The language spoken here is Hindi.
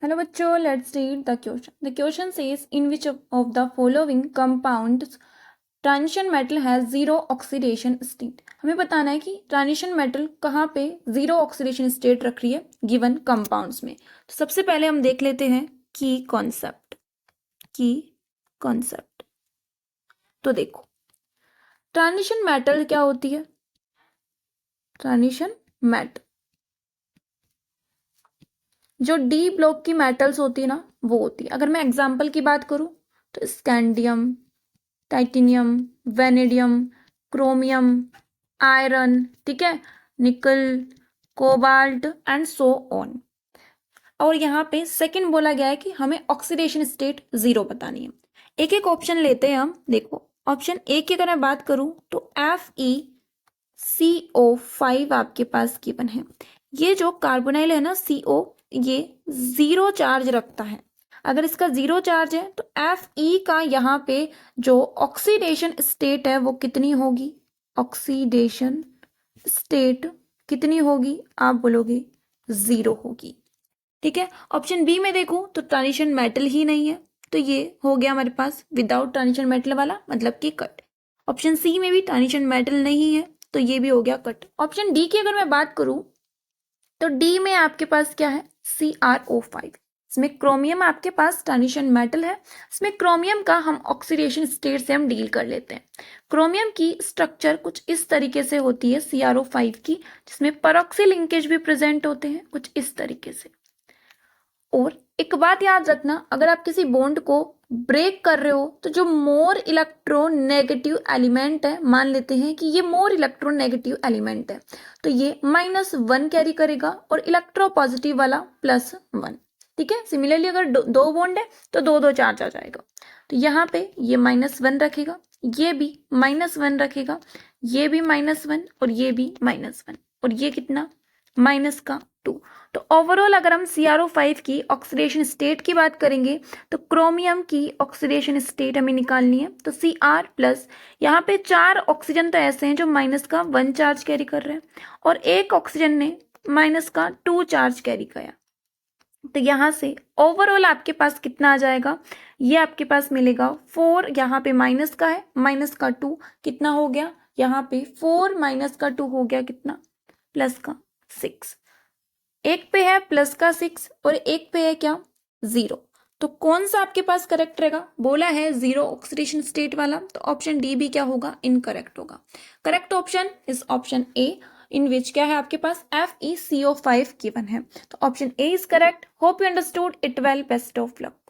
Hello बच्चों, let's read the question. The question says in which of the following compounds transition metal has zero oxidation state. हमें बताना है कि ट्रांजिशन मेटल कहाँ पे जीरो ऑक्सीडेशन स्टेट रख रही है गिवन कंपाउंड्स में. तो सबसे पहले हम देख लेते हैं की कॉन्सेप्ट. तो देखो, ट्रांजिशन मेटल क्या होती है? ट्रांजिशन मेटल जो डी ब्लॉक की मेटल्स होती है ना, वो होती है. अगर मैं एग्जांपल की बात करूं तो scandium, titanium, vanadium, chromium, iron, ठीक है, निकल, कोबाल्ट एंड सो ऑन. और यहाँ पे सेकंड बोला गया है कि हमें ऑक्सीडेशन स्टेट जीरो बतानी है. एक एक ऑप्शन लेते हैं हम. देखो, ऑप्शन ए की अगर मैं बात करूं तो FeCO5 आपके पास गिवन है. ये जो कार्बोनाइल है ना CO, ये जीरो चार्ज रखता है. अगर इसका जीरो चार्ज है तो Fe का यहाँ पे जो ऑक्सीडेशन स्टेट है वो कितनी होगी? ऑक्सीडेशन स्टेट कितनी होगी? आप बोलोगे जीरो होगी. ठीक है. ऑप्शन बी में देखो तो ट्रांजिशन मेटल ही नहीं है, तो ये हो गया हमारे पास विदाउट ट्रांजिशन मेटल वाला, मतलब कि कट. ऑप्शन सी में भी ट्रांजिशन मेटल नहीं है, तो ये भी हो गया कट. ऑप्शन डी की अगर मैं बात करूं तो डी में आपके पास क्या है? CrO5. इसमें क्रोमियम आपके पास ट्रांजिशन मेटल है. इसमें क्रोमियम का हम ऑक्सीडेशन स्टेट से हम डील कर लेते हैं. क्रोमियम की स्ट्रक्चर कुछ इस तरीके से होती है CrO5 की, जिसमें परऑक्सी लिंकेज भी प्रेजेंट होते हैं कुछ इस तरीके से. और एक बात याद रखना, अगर आप किसी बॉन्ड को ब्रेक कर रहे हो तो जो मोर इलेक्ट्रोनेगेटिव एलिमेंट है, मान लेते हैं कि ये मोर इलेक्ट्रोनेगेटिव एलिमेंट है, तो ये -1 कैरी करेगा और इलेक्ट्रोपॉजिटिव वाला +1. ठीक है. सिमिलरली अगर दो बॉन्ड है तो दो चार्ज आ जाएगा. तो यहाँ पे ये -1 रखेगा, ये भी -1 रखेगा, ये भी -1 और ये भी -1, और ये कितना? -2. तो ओवरऑल अगर हम CrO5 की ऑक्सीडेशन स्टेट की बात करेंगे तो क्रोमियम की ऑक्सीडेशन स्टेट हमें निकालनी है. तो Cr+, यहाँ पे 4 ऑक्सीजन तो ऐसे हैं जो -1 चार्ज कैरी कर रहे हैं और एक ऑक्सीजन ने -2 चार्ज कैरी किया. तो यहाँ से ओवरऑल आपके पास कितना आ जाएगा? ये आपके पास मिलेगा 4. यहाँ पे माइनस का है, -2 कितना हो गया? यहाँ पे 4 -2 हो गया कितना? +6. एक पे है +6 और एक पे है क्या? 0. तो कौन सा आपके पास करेक्ट रहेगा? बोला है जीरो ऑक्सीडेशन स्टेट वाला, तो ऑप्शन डी भी क्या होगा? इनकरेक्ट होगा. Correct option is option A, in which क्या है आपके पास? FeCO5 गिवन है. तो option A is correct. Hope you understood it well. Best of luck.